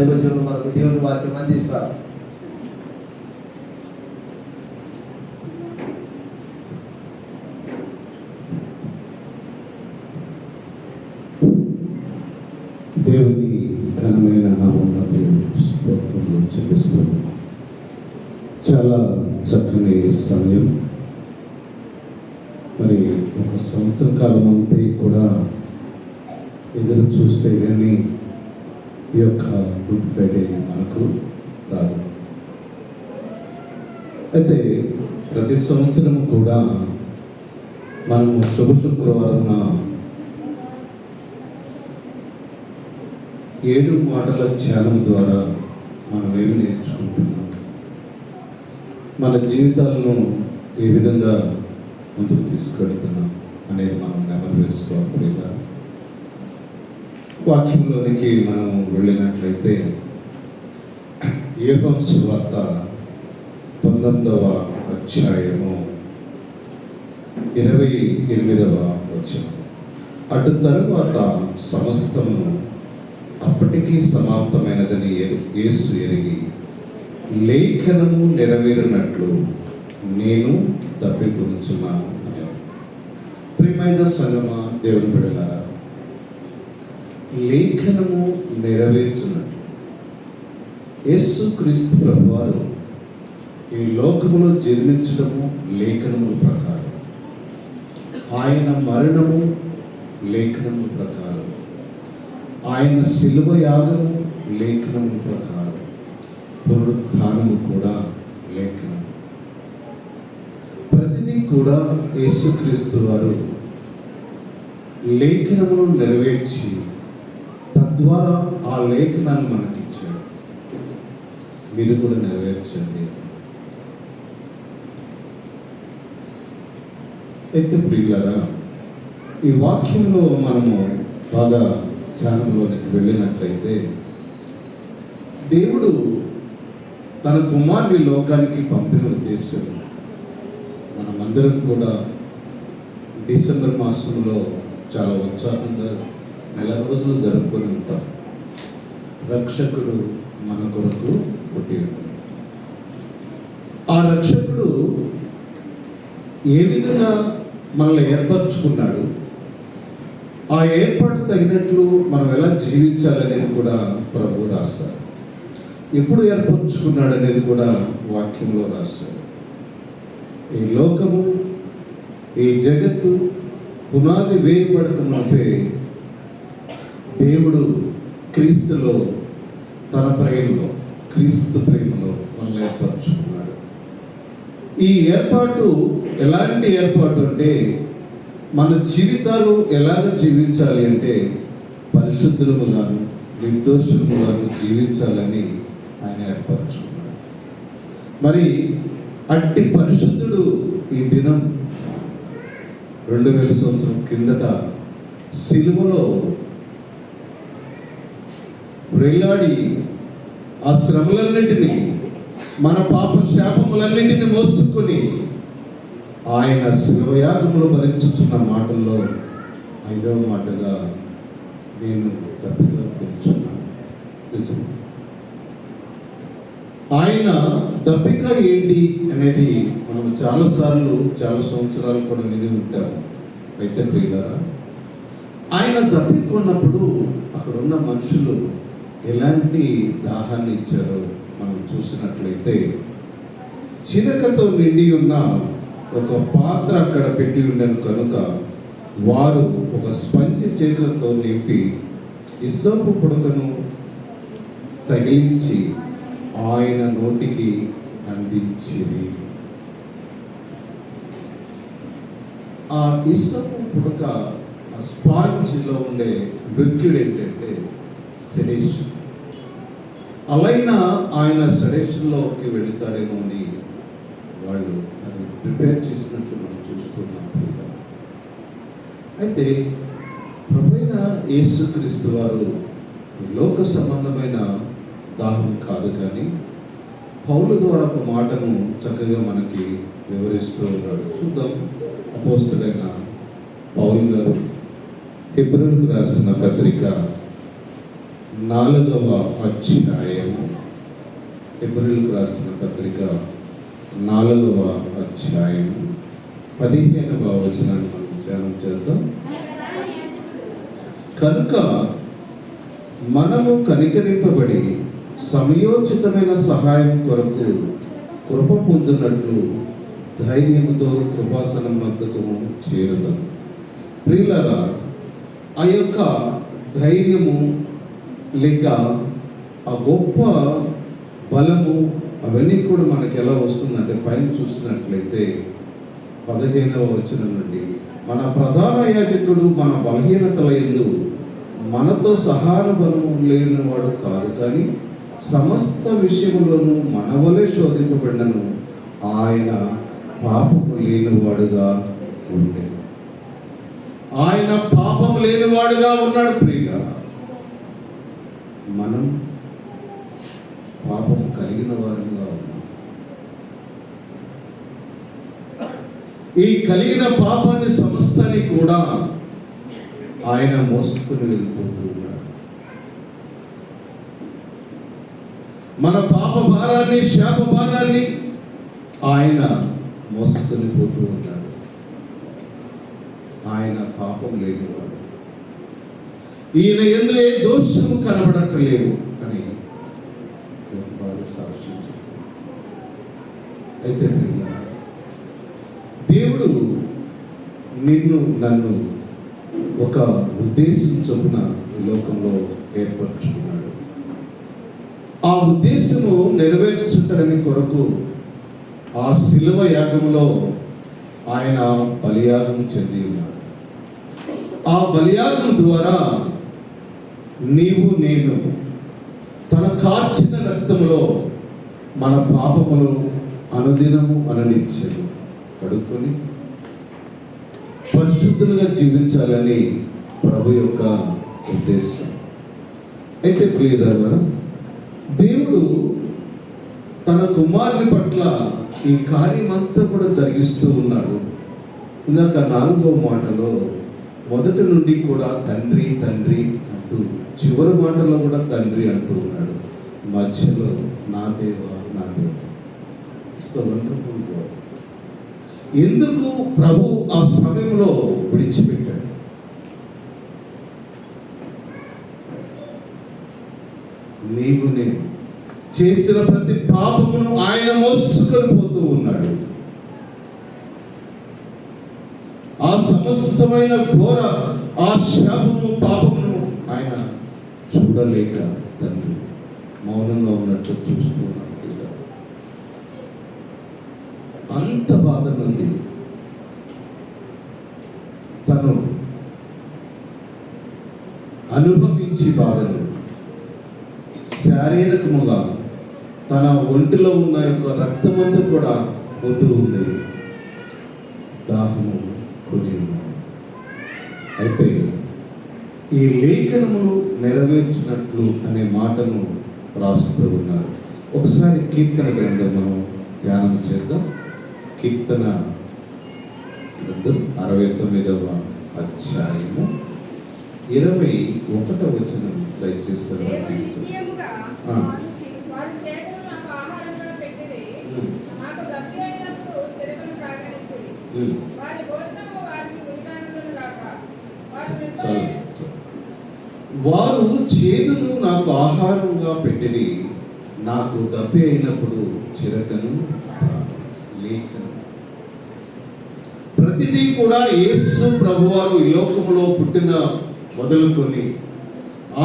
దైవజనులు మనకు దేవుని వాక్యం అందిస్తారు. దేవుని ఘనమైన నామమునకు స్తోత్రములు చెల్లిస్తున్నాను. చాలా చక్కని సమయం. మరి ఒక సంవత్సర కాలం అంతా కూడా ఎదురు చూస్తే కానీ ఈ యొక్క గుడ్ ఫ్రైడే మనకు రాదు. అయితే ప్రతి సంవత్సరం కూడా మనము శుక్రవారం 7 మాటల ధ్యానం ద్వారా మనం ఏమి నేర్చుకుంటున్నాం, మన జీవితాలను ఏ విధంగా ముందుకు తీసుకెళ్తున్నాం అనేది మనం నెమరు వేసుకోవాలి. ప్రియుల వాక్యంలోనికి మనం వెళ్ళినట్లయితే యోహాను సువార్త 19వ అధ్యాయము 28వ వచనం. అటు తరువాత సమస్తము అప్పటికీ సమాప్తమైనదని యేసు ఎరిగి లేఖనము నెరవేరినట్లు నేను తప్పికొనుచున్నాను అని. ప్రియమైన సంగమా, దేవుని బిడ్డలారా, లేఖనము నెరవేర్చున్నట్లు యేసు క్రీస్తు ప్రభువారు ఈ లోకములో జన్మించడము లేఖనముల ప్రకారం, ఆయన మరణము లేఖనముల ప్రకారం, ఆయన శిలువ యాగము లేఖనముల ప్రకారం, పునరుత్థానము కూడా లేఖనం. ప్రతిదీ కూడా యేసుక్రీస్తు వారు లేఖనములను నెరవేర్చి తద్వారా ఆ లేఖనాన్ని మనకిచ్చారు. మీరు కూడా నెరవేర్చండి. అయితే ప్రియులారా, ఈ వాక్యంలో మనము బాగా ధ్యానంలోనికి వెళ్ళినట్లయితే దేవుడు తన కుమారుని లోకానికి పంపిన ఉద్దేశం మనమందరం కూడా డిసెంబర్ మాసంలో చాలా ఉత్సాహంగా నెల రోజులు జరుపుకొని ఉంటాం. రక్షకుడు మన కొరకు పుట్టి ఉంటాడు. ఆ రక్షకుడు ఏ విధంగా మనల్ని ఏర్పరచుకున్నాడు, ఆ ఏర్పాటు తగినట్లు మనం ఎలా జీవించాలనేది కూడా ప్రభు రాశారు. ఎప్పుడు ఏర్పరచుకున్నాడు అనేది కూడా వాక్యంలో రాశారు. ఈ లోకము, ఈ జగత్తు పునాది వేయబడక మునిపే దేవుడు క్రీస్తులో, తన ప్రేమలో, క్రీస్తు ప్రేమలో మనల్ని ఏర్పరచుకున్నాడు. ఈ ఏర్పాటు ఎలాంటి ఏర్పాటు అంటే, మన జీవితాలు ఎలాగ జీవించాలి అంటే పరిశుద్ధులుగాను నిర్దోషులుగాను జీవించాలని ఆయన ఏర్పరచుకున్నాడు. మరి అట్టి పరిశుద్ధుడు ఈ దినం 2000 సంవత్సరం కిందట సిలువలో వేలాడి ఆ శ్రమలన్నిటినీ, మన పాప శాపములన్నిటిని మోసుకొని ఆయన శిలవయాగములో భరించుచున్న మాటల్లో 5వ మాటగా నేను తప్పిగా కూర్చున్నాను. నిజం. ఆయన దప్పిక ఏంటి అనేది మనం చాలాసార్లు, చాలా సంవత్సరాలు కూడా విని ఉంటాము. అయితే ప్రియులారా, ఆయన దప్పిక ఉన్నప్పుడు అక్కడ ఉన్న మనుషులు ఎలాంటి దాహాన్ని ఇచ్చారో మనం చూసినట్లయితే, చిలకతో నిండి ఉన్న ఒక పాత్ర అక్కడ పెట్టి ఉండను కనుక వారు ఒక స్పంజి చేతులతో నింపి ఇస్సోపు పుడకను తగిలించి ఆయన నోటికి అందించిరి. ఆ ఇస్సోపు పుడక, ఆ స్పాంజ్లో ఉండే లిక్విడ్ ఏంటంటే సెడేషన్. అలాయినా ఆయన సెడేషన్లోకి వెళుతాడేమో అని వాళ్ళు అది ప్రిపేర్ చేసినట్లు మనం చూస్తున్నాం. అయితే ప్రభువైన యేసుక్రీస్తు వారు లోక సంబంధమైన దాహం కాదు, కానీ పౌలు ద్వారా ఒక మాటను చక్కగా మనకి వివరిస్తూ ఉన్నాడు. చూద్దాం. అపోస్తలుడైన పౌలు గారు హెబ్రోనుకు రాసిన పత్రిక 4వ అధ్యాయము, హెబ్రీయులకు రాసిన పత్రిక 4వ అధ్యాయము 15వ వచనాన్ని మనం ధ్యానం చేద్దాం. కనుక మనము కనికరింపబడి సమయోచితమైన సహాయం కొరకు కృప పొందినట్లు ధైర్యముతో కృపాసనం వద్దకు చేరుదాం. ప్రియులారా, ఆ యొక్క ధైర్యము లేక ఆ గొప్ప బలము అవన్నీ కూడా మనకి ఎలా వస్తుందంటే, పైన చూసినట్లయితే 15వ వచనం నుండి, మన ప్రధాన యాజకుడు మన బలహీనతల యందు మనతో సహానుభవం లేనివాడు కాదు, కానీ సమస్త విషయములోనూ మన వలె శోధింపబడినను ఆయన పాపము లేనివాడుగా ఉండే. ఆయన పాపము లేనివాడుగా ఉన్నాడు. ప్రియుగా, మనం పాపము కలిగిన వారంగా ఉన్నాం. ఈ కలిగిన పాపాన్ని సమస్తాన్ని కూడా ఆయన మోసుకుని వెళ్ళిపోతూ ఉన్నాడు. మన పాప భారాన్ని, శాప భారాన్ని ఆయన మోసుకొని పోతూ ఉన్నాడు. ఆయన పాపం లేనివాడు, ఈయన యందు ఏ దోషము కనబడట్లేదు అని వారి సాక్ష్యం చెప్తారు. అయితే దేవుడు నిన్ను నన్ను ఒక ఉద్దేశం చొప్పున ఈ లోకంలో ఏర్పరచుకున్నాడు. ఆ ఉద్దేశము నెరవేర్చుటని కొరకు ఆ శిలువ యాగములో ఆయన బలియాగం చెంది ఉన్నాడు. ఆ బలియాగం ద్వారా నీవు నేను తన కార్చిన రక్తములో మన పాపములు అనుదినము అననిచ్చాడు కడుక్కొని పరిశుద్ధులుగా జీవించాలని ప్రభు యొక్క ఉద్దేశం. అయితే ప్రియులారా, దేవుడు తన కుమారుని పట్ల ఈ కార్యమంతా కూడా జరిగిస్తూ ఉన్నాడు. ఇందాక 4వ మాటలో మొదటి నుండి కూడా తండ్రి తండ్రి అంటూ, చివరి మాటలో కూడా తండ్రి అంటూ ఉన్నాడు. మధ్యలో నా దేవా నా దేవా. ఎందుకు ప్రభు ఆ సమయంలో విడిచిపెట్టాడు? నీవు నేను చేసిన ప్రతి పాపమును ఆయన మోసుకొని పోతూ ఉన్నాడు. ఆ సమస్తమైన ఘోర ఆ శాపము పాపమును ఆయన చూడలేక తండ్రి మౌనంగా ఉన్నట్టు చూస్తూ ఉన్నాడు. అంత బాధ నుండి తను అనుభవించి బాధను శారీరకముగా తన ఒంటిలో ఉన్న యొక్క రక్తమంతా కూడా పోతూ ఉంది, దాహము కొని ఉన్నాడు. అయితే ఈ లేఖనమును నెరవేర్చినట్లు అనే మాటను రాస్తూ ఉన్నాడు. ఒకసారి కీర్తన గ్రంథం మనం ధ్యానం చేద్దాం. కీర్తన గ్రంథం 69వ అధ్యాయము 21వ వచనం దయచేసి వారు చేదును నాకు ఆహారంగా పెట్టిరి, నాకు దప్పి అయినప్పుడు చిరకను లేఖను. ప్రతిదీ కూడా యేసు ప్రభువారు ఈ లోకములో పుట్టిన మొదలుకొని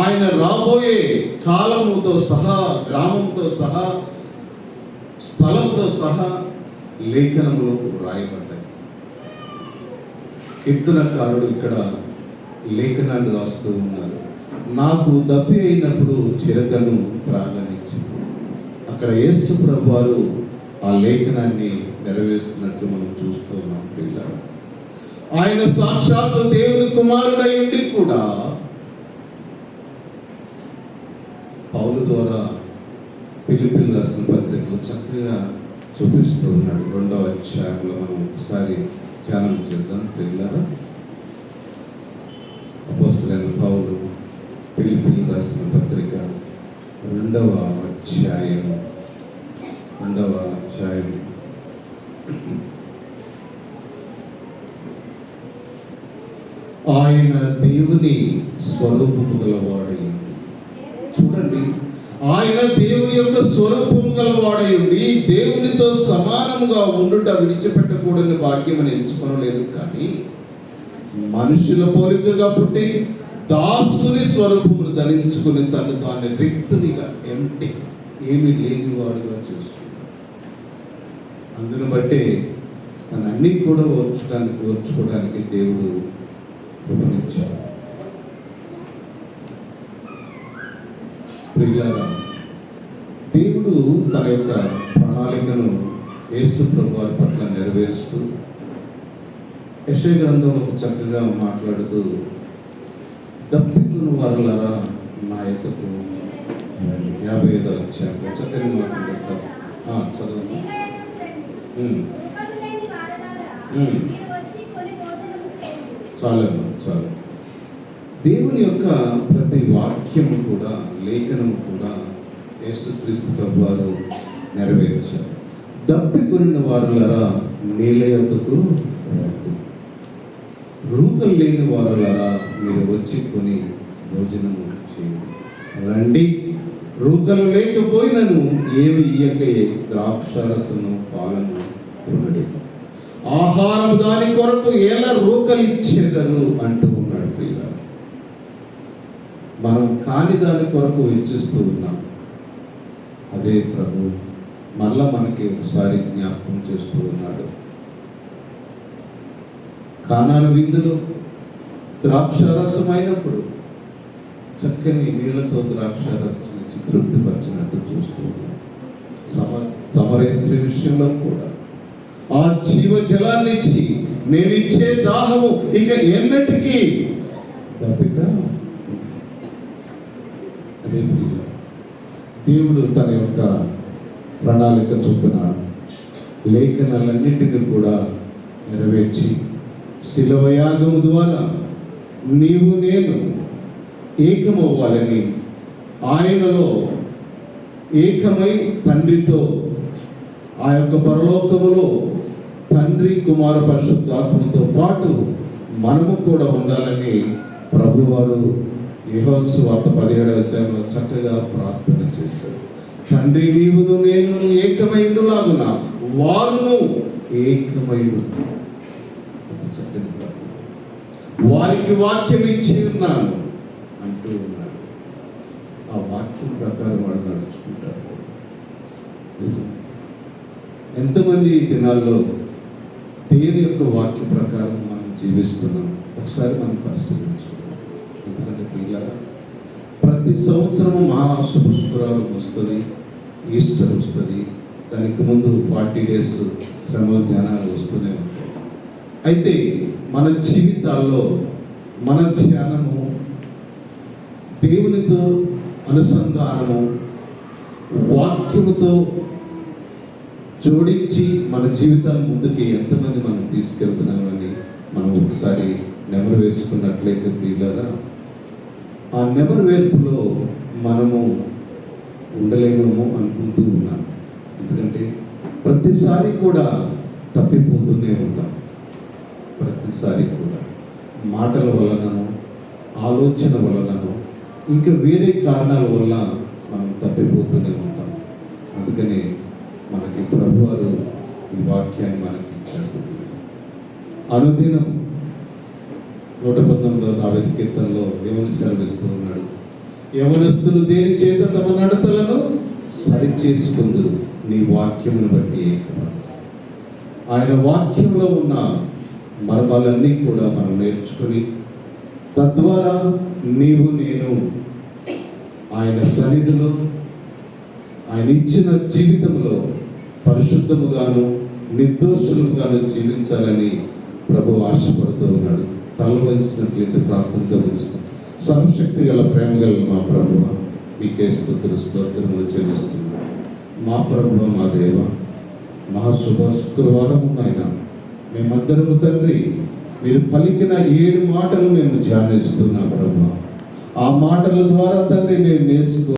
ఆయన రాబోయే కాలముతో సహా, గ్రామంతో సహా, స్థలముతో సహా లేఖనములు రాయబడ్డాయి. కీర్తనకారుడు ఇక్కడ లేఖనాన్ని రాస్తూ ఉన్నారు. నాకు దప్పి అయినప్పుడు చిరకను త్రాగనిచ్చి. అక్కడ యేసు ప్రభువారు ఆ లేఖనాన్ని నెరవేరుస్తున్నట్లు మనం చూస్తూ ఉన్నాం. పిల్లలు, ఆయన సాక్షాత్తు దేవుని కుమారుడై ఉండి కూడా పౌలు ద్వారా ఫిలిప్పీయులకు రాసిన పత్రికలు చక్కగా చూపిస్తూ ఉన్నాడు. 2వ అధ్యాయంలో మనం ఒకసారి ధ్యానం చేద్దాం. పిల్లల అపోస్తలుడైన పౌలు ఫిలిప్పీయులకు రాసిన పత్రిక 2వ అధ్యాయం ఆయన దేవుని స్వరూపము గలవాడై, చూడండి, ఆయన దేవుని యొక్క స్వరూపము గలవాడై ఉండి దేవునితో సమానముగా ఉండుట విడిచిపెట్టకూడని భాగ్యం అని ఎంచుకొనలేదు, కానీ మనుషుల పోలికగా పుట్టి దాసుని స్వరూపమును ధరించుకుని తను తాను రిక్తునిగా ఏమీ లేనివాడుగా చూస్తున్నాడు. అందును బట్టే తన అన్ని కూడా ఓర్చుకోవడానికి దేవుడు కృపనిచ్చాడు. ప్రియులారా, దేవుడు తన యొక్క ప్రణాళికను యేసు ప్రభువారి పట్ల నెరవేరుస్తూ యెషయా గ్రంథంలో చక్కగా మాట్లాడుతూ, దప్పికున్న వారులారా నా యొద్దకు 55వ అధ్యాయంలో చక్కగా మాట్లాడారు సార్. చదవండి. చాలు. దేవుని యొక్క ప్రతి వాక్యము కూడా, లేఖనము కూడా యేసుక్రీస్తు ప్రభువారు నెరవేర్చారు. దప్పికొనిన వారులారా నీళ్ళ యొద్దకు రూకలు లేని వారులారా మీరు వచ్చి కొని భోజనము చేయండి. రండి, రూకలు లేకపోయినను ఏమి ఇయ్యకే ద్రాక్షారసను పాలను కొనడి, ఆహారం దాని కొరకు ఎలా రూకలు ఇచ్చేదరు అంటూ ఉన్నాడు. ప్రియులారా, మనం కాని దాని కొరకు ఇచ్చిస్తూ ఉన్నాం. అదే ప్రభు మరలా మనకి ఒకసారి జ్ఞాపకం చేస్తూ ఉన్నాడు. కానాను విందులో ద్రాక్షారసం అయినప్పుడు చక్కని నీళ్లతో ద్రాక్షారసం ఇచ్చి తృప్తిపరిచినట్టు చూస్తూ ఉన్నాం. సమరయ స్త్రీ విషయంలో కూడా ఆ జీవ జలాన్ని ఇచ్చి నేనిచ్చే దాహము ఇక ఎన్నటికీ దప్పిక. అదే దేవుడు తన యొక్క ప్రణాళిక చొప్పున లేఖనాలన్నింటినీ కూడా నెరవేర్చి శిలవయాగము ద్వారా నీవు నేను ఏకమవ్వాలని ఆయనలో ఏకమై తండ్రితో ఆ యొక్క పరలోకములో తండ్రి కుమార పరిశుద్ధాత్మతో పాటు మనము కూడా ఉండాలని ప్రభువారు యోహాను సువార్త 17వ అధ్యాయంలో చక్కగా ప్రార్థన చేశారు. తండ్రి నీవును నేను ఏకమైండులాగున వారును ఏకమైండు. వారికి వాక్యం ఇచ్చి ఉన్నాను అంటూ ఉన్నాడు. ఆ వాక్యం ప్రకారం వాళ్ళు నడుచుకుంటారు. ఎంతమంది ఈ దినాల్లో దేవుని యొక్క వాక్య ప్రకారం మనం జీవిస్తున్నాం? ఒకసారి మనం పరిశీలించుకుంటాం. ఎందుకంటే పిల్లల ప్రతి సంవత్సరం మహాశుభ శుక్రవారం వస్తుంది, ఈస్టర్ వస్తుంది, దానికి ముందు 40 days శ్రమ ధ్యానాలు వస్తూనే ఉంటాయి. అయితే మన జీవితాల్లో మన ధ్యానము దేవునితో అనుసంధానము వాక్యముతో జోడించి మన జీవితాల ముందుకి ఎంతమంది మనం తీసుకెళ్తున్నామని మనం ఒకసారి నెమరు వేసుకున్నట్లయితే ప్రియులారా, ఆ నెమరు వేర్పులో మనము ఉండలేమేమో అనుకుంటూ ఉన్నాం. ఎందుకంటే ప్రతిసారి కూడా తప్పిపోతూనే ఉంటాం. ప్రతిసారి కూడా మాటల వలనను, ఆలోచన వలనను, ఇంకా వేరే కారణాల వల్ల మనం తప్పిపోతూనే ఉంటాం. అందుకనే మనకి ప్రభువారు ఈ వాక్యాన్ని మనకి ఇచ్చారు. అనుదినం 119వ దావీదు కీర్తనలో ఏమని సెలవిస్తూ ఉన్నాడు? యవనస్తులు దేని చేత తమ నడతలను సరి చేసుకుందురు, నీ వాక్యమును బట్టి ఏకమా. ఆయన వాక్యంలో ఉన్న మర్మాలన్నీ కూడా మనం నేర్చుకుని తద్వారా నీవు నేను ఆయన సన్నిధిలో ఆయన ఇచ్చిన జీవితంలో పరిశుద్ధముగాను నిర్దోషులుగాను జీవించాలని ప్రభు ఆశపడుతూ ఉన్నాడు. తలవలసినట్లయితే ప్రార్థనతో ముగిస్తాం. సర్వశక్తి గల ప్రేమ గల మా ప్రభువ, మీకే స్తుతులు స్తోత్రములు చెల్లిస్తున్నాం. మా ప్రభువ, మా దేవ, మహాశుభ శుక్రవారం ఆయన మేమందరము తండ్రి మీరు పలికిన 7 మాటలు మేము ధ్యానిస్తున్నాం. ప్రభువ, ఆ మాటల ద్వారా తండ్రి మేము నేర్చుకో